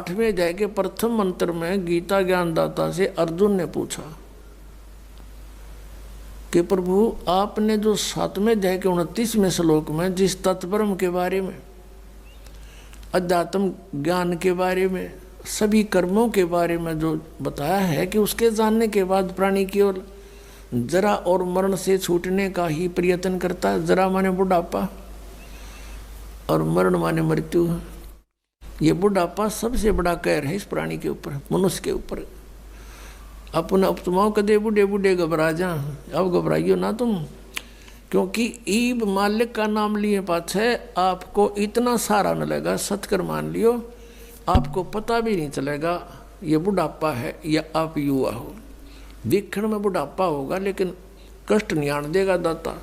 8वें अध्याय के प्रथम मंत्र में गीता ज्ञानदाता से अर्जुन ने पूछा कि प्रभु आपने जो 7वें अध्याय के 29वें श्लोक में जिस तत्परम के बारे में, अध्यात्म ज्ञान के बारे में, सभी कर्मों के बारे में जो बताया है कि उसके जानने के बाद प्राणी केवल जरा और मरण से छूटने का ही प्रयत्न करता है। जरा माने बुढ़ापा और मरण माने मृत्यु। ये बुढ़ापा सबसे बड़ा कहर है इस प्राणी के ऊपर, मनुष्य के ऊपर। अपने उपतमाओं कदे बूढ़े बूढ़े घबरा जा, अब घबराइयो ना तुम, क्योंकि ईब मालिक का नाम लिए पाछे आपको इतना सारा मिलेगा, सत्कर मान लियो, आपको पता भी नहीं चलेगा ये बुढ़ापा है या आप युवा हो। दिखण में बुढ़ापा होगा लेकिन कष्ट नहीं आने देगा दाता,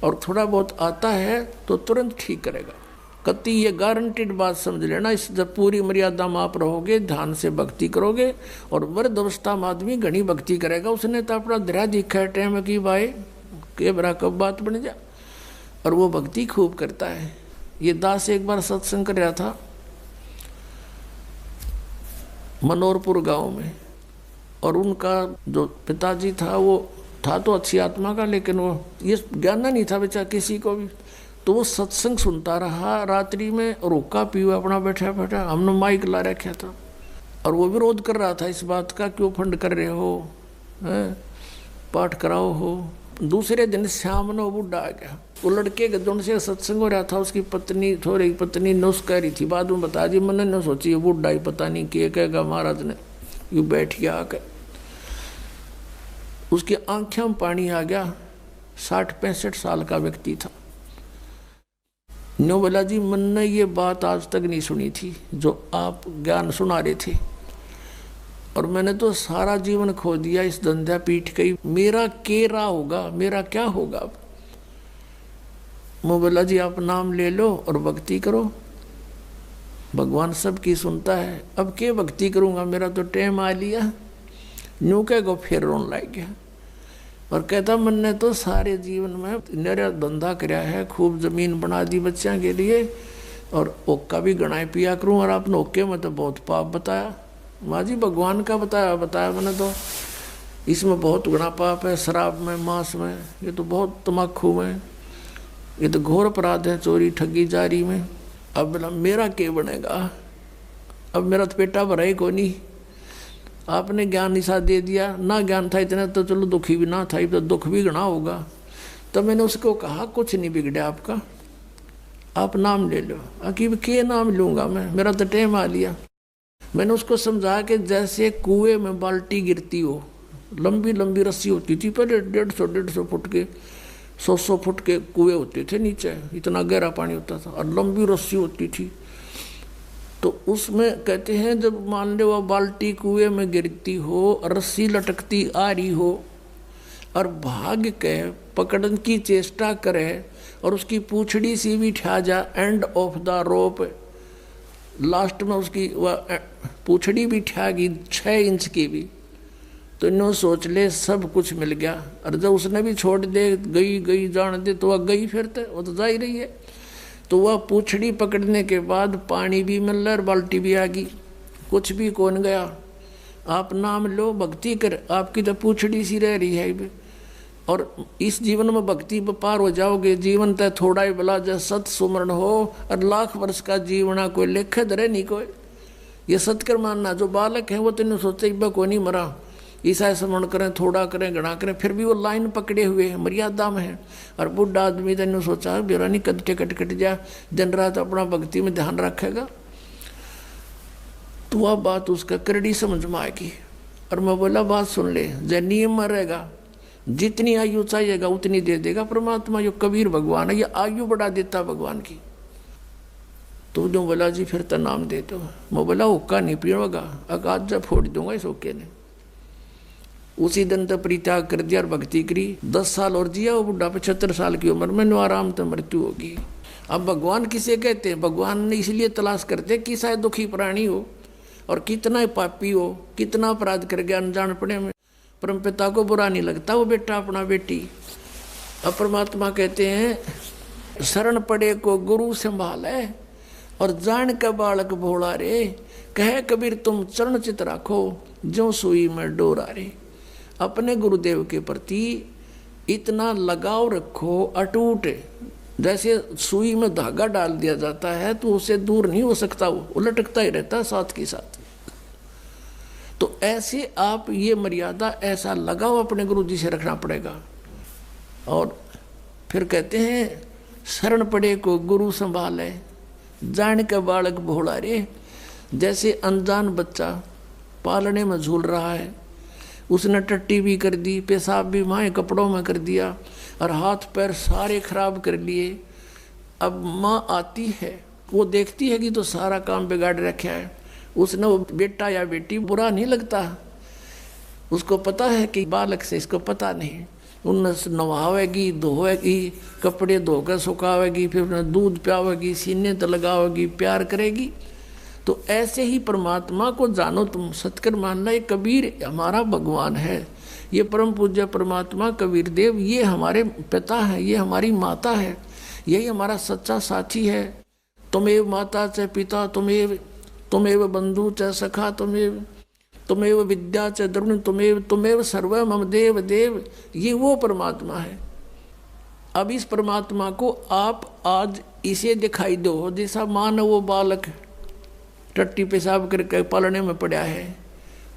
और थोड़ा बहुत आता है तो तुरंत ठीक करेगा। कति ये गारंटीड बात समझ लेना। इस जब पूरी मर्यादा में आप रहोगे, ध्यान से भक्ति करोगे, और वृद्ध अवस्था में आदमी घनी भक्ति करेगा। उसने तो अपना दरिया दिखा है टाइम की भाई के बरा कब बात बन जा, और वो भक्ति खूब करता है। ये दास एक बार सत्संग कर रहा था मनोरपुर गांव में, और उनका जो पिताजी था वो था तो अच्छी आत्मा का, लेकिन वो ये ज्ञान नहीं था बेचा किसी को भी। तो वो सत्संग सुनता रहा, रात्रि में रोका पीवा अपना बैठा बैठा, हमने माइक ला रखा था, और वो विरोध कर रहा था इस बात का, क्यों फंड कर रहे हो, पाठ कराओ हो। दूसरे दिन शाम ने वो बुढ़ा आ गया। वो लड़के के दोनों से सत्संग हो रहा था, उसकी पत्नी थोड़ी पत्नी नुस कह रही थी, बाद में बता दी, मैंने न सोची ये बुढ़ा ही पता नहीं क्या कहेगा महाराज ने, यू बैठ गया आकर। उसकी आंखों में पानी आ गया। 60-65 साल का व्यक्ति था। नो बोला जी मैंने ये बात आज तक नहीं सुनी थी जो आप ज्ञान सुना रहे थे, और मैंने तो सारा जीवन खो दिया इस धंधा पीठ गई, मेरा केरा होगा, मेरा क्या होगा अब। मैं बोला जी आप नाम ले लो और भक्ति करो, भगवान सबकी सुनता है। अब क्या भक्ति करूँगा, मेरा तो टाइम आ लिया। न्यू कह गो फिर रोन लाग गया, और कहता मैंने तो सारे जीवन में मेरा धंधा कराया है, खूब जमीन बना दी बच्चों के लिए, और ओक्का भी गणाए पिया करूँ, और आपने ओके में तो बहुत पाप बताया। माँ जी भगवान का बताया मैंने तो, इसमें बहुत गुना पाप है, शराब में, मांस में, ये तो बहुत तम्बाकू में, ये तो घोर अपराध है, चोरी ठगी जारी में। अब बोला मेरा क्या बनेगा, अब मेरा तो पेटा भरा ही को नहीं। आपने ज्ञान निशा दे दिया, ना ज्ञान था इतना तो चलो दुखी भी ना था, तो दुख भी गणा होगा। तो मैंने उसको कहा कुछ नहीं बिगड़ा आपका, आप नाम ले लो। अकीब के नाम लूँगा मैं, मेरा तो टाइम आ लिया। मैंने उसको समझा कि जैसे कुएं में बाल्टी गिरती हो, लंबी लंबी रस्सी होती थी पहले, 150 फुट के, 100 फुट के कुएं होते थे नीचे, इतना गहरा पानी होता था, और लंबी रस्सी होती थी। तो उसमें कहते हैं जब मान लो वह बाल्टी कुएं में गिरती हो, रस्सी लटकती आ रही हो, और भाग के पकड़ने की चेष्टा करे, और उसकी पूछड़ी सी भी ठा जा end of the rope, last में उसकी वह पूछड़ी भी ठा गई 6 इंच की भी, तो इन्हों सोच ले सब कुछ मिल गया। और जब उसने भी छोड़ दे, गई जान दे, तो वह गई फिर तो वो तो जा ही रही है। तो वह पूछड़ी पकड़ने के बाद पानी भी मिल रहा और बाल्टी भी आ गई, कुछ भी कौन गया। आप नाम लो, भक्ति कर, आपकी तो पूछड़ी सी रह रही है। और इस जीवन में भक्ति पर पार हो जाओगे। जीवन तय थोड़ा ही भला, जब सत सुमरण हो, और लाख वर्ष का जीवना कोई लेखे धरे नहीं कोई। ये सत्कर मानना, जो बालक है वो तेन सोचे को नहीं मरा, ईसा स्मरण करें, थोड़ा करें, घना करें, फिर भी वो लाइन पकड़े हुए हैं, मर्यादा में है। और बुढ़ा आदमी तेन सोचा बेरा नहीं कट जा, दिन रात अपना भक्ति में ध्यान रखेगा, तो वह बात उसका करड़ी समझ में आएगी। और मैं बोला बात सुन ले, जब नियम में रहेगा, जितनी आयु चाहिएगा उतनी दे देगा परमात्मा। यो कबीर भगवान है, ये आयु बढ़ा देता भगवान की। तो जो बोला जी फिर तो नाम दे दो। मैं बोला हुक्का नहीं पीऊंगा, अकाज जब फोड़ दूंगा इस हुक्के ने। उसी दिन तो परित्याग कर दिया और भक्ति करी। 10 साल और जिया वो बुढ़ा, 75 साल की उम्र में आराम तो मृत्यु होगी। अब भगवान किसे कहते हैं? भगवान ने इसलिए तलाश करते कि शायद दुखी प्राणी हो और कितना पापी हो, कितना अपराध कर गया अनजान पड़े में, परम पिता को बुरा नहीं लगता वो बेटा अपना बेटी। अब परमात्मा कहते हैं शरण पड़े को गुरु संभाले, और जान के बालक भोला रे, कहे कबीर तुम चरण चित राखो, जो सुई में डोरा रे। अपने गुरुदेव के प्रति इतना लगाव रखो अटूट, जैसे सुई में धागा डाल दिया जाता है तो उसे दूर नहीं हो सकता, वो लटकता ही रहता है साथ के साथ। तो ऐसे आप ये मर्यादा, ऐसा लगाव अपने गुरु जी से रखना पड़ेगा। और फिर कहते हैं शरण पड़े को गुरु संभाले, जान के बालक भोला रे। जैसे अनजान बच्चा पालने में झूल रहा है, उसने टट्टी भी कर दी, पेशाब भी माए कपड़ों में कर दिया और हाथ पैर सारे खराब कर लिए। अब माँ आती है, वो देखती है कि तो सारा काम बिगाड़ रखा है, उसने वो बेटा या बेटी बुरा नहीं लगता, उसको पता है कि बालक से इसको पता नहीं, उन्हें नवावेगी, धोएगी, कपड़े धोकर सुखावेगी, फिर उन्हें दूध पियावेगी, सीने तो लगावेगी, प्यार करेगी। तो ऐसे ही परमात्मा को जानो तुम, सतकर मानना ये कबीर हमारा भगवान है, ये परम पूज्य परमात्मा कबीर देव ये हमारे पिता है, ये हमारी माता है, यही हमारा सच्चा साथी है। तुमेव माता च पिता तुमेव बंधु च सखा तुमेव विद्या च द्रविण तुमेव सर्व मम देव देव, ये वो परमात्मा है। अब इस परमात्मा को आप आज इसे दिखाई दो, जैसा मान वो बालक टट्टी पेशाब करके पालने में पड़ा है,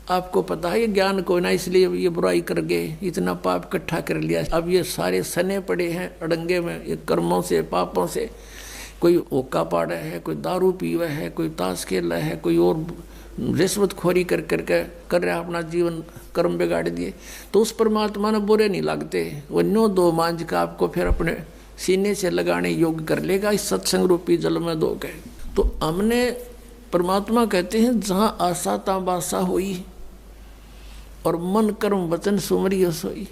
आपको पता है ये ज्ञान को ना, इसलिए ये बुराई कर गए, इतना पाप इकट्ठा कर लिया। अब ये सारे सने पड़े हैं अड़ंगे में, ये कर्मों से पापों से। कोई ओका पाड़ा है, कोई दारू पीवा है, कोई ताश खेल रहा है, कोई और रिश्वतखोरी कर रहा है, अपना जीवन कर्म बिगाड़ दिए। तो उस परमात्मा ने बुरे नहीं लगते, वो न्यो दो मांझ का आपको फिर अपने सीने से लगाने योग्य कर लेगा इस सत्संग रूपी जल में दो के। तो हमने परमात्मा कहते हैं जहाँ आशा ता बासा हुई और मन कर्म वचन सुमरिय सोई।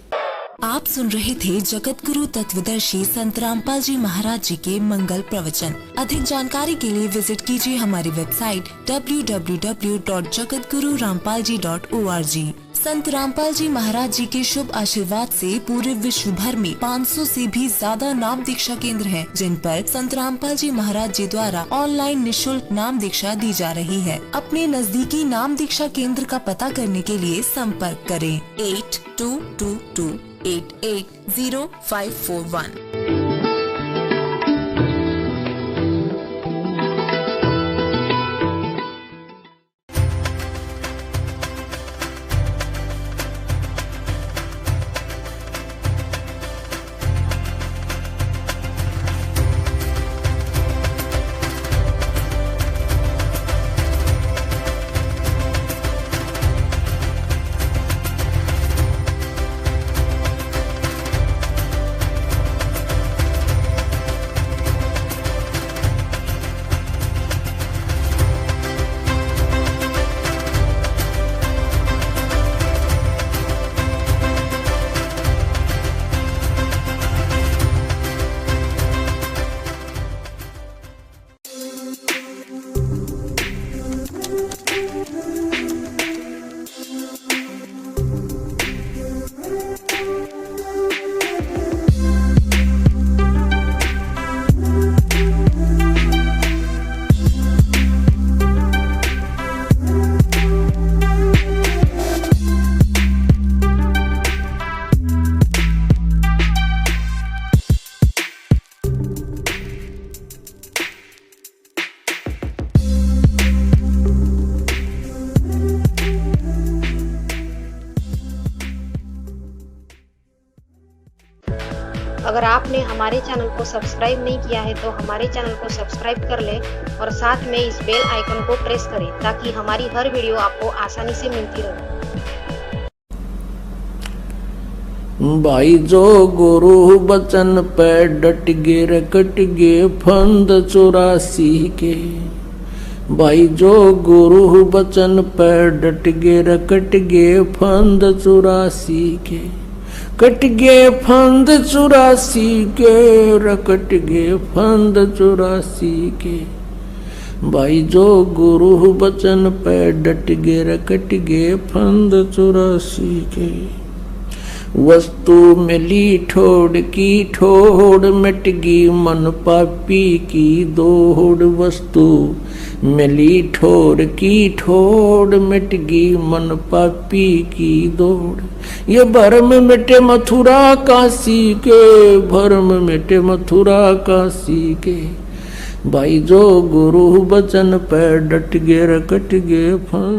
आप सुन रहे थे जगत गुरु तत्वदर्शी संत रामपाल जी महाराज जी के मंगल प्रवचन। अधिक जानकारी के लिए विजिट कीजिए हमारी वेबसाइट www.jagatgururampalji.org। संत रामपाल जी महाराज जी के शुभ आशीर्वाद से पूरे विश्व भर में 500 से भी ज्यादा नाम दीक्षा केंद्र हैं, जिन पर संत रामपाल जी महाराज जी द्वारा ऑनलाइन निशुल्क नाम दीक्षा दी जा रही है। अपने नजदीकी नाम दीक्षा केंद्र का पता करने के लिए संपर्क करें 8222880541। अगर आपने हमारे चैनल को सब्सक्राइब नहीं किया है तो हमारे चैनल को सब्सक्राइब कर लें और साथ में इस बेल आइकन को प्रेस करें ताकि हमारी हर वीडियो आपको आसानी से मिलती रहे। भाई जो गुरु बचन पे डट गे रकट गे फंद 84 के, भाई जो गुरु बचन पे डट गे रकट गे फंद 84 के, कट गे फंद 84 के, रकट गे फंद 84 के, भाई जो गुरु बचन पे डट गे रकट गे फंद 84 के। वस्तु मिली ठोड़ की ठोड़, मिट गई मन पापी की दौड़। वस्तु मिली ठोड़ की ठोड़, मिट गई मन पापी की दौड़। ये भरम मिटे मथुरा काशी के, भरम मिटे मथुरा काशी के। भाई जो गुरु बचन पे डट गे रकट गे फल।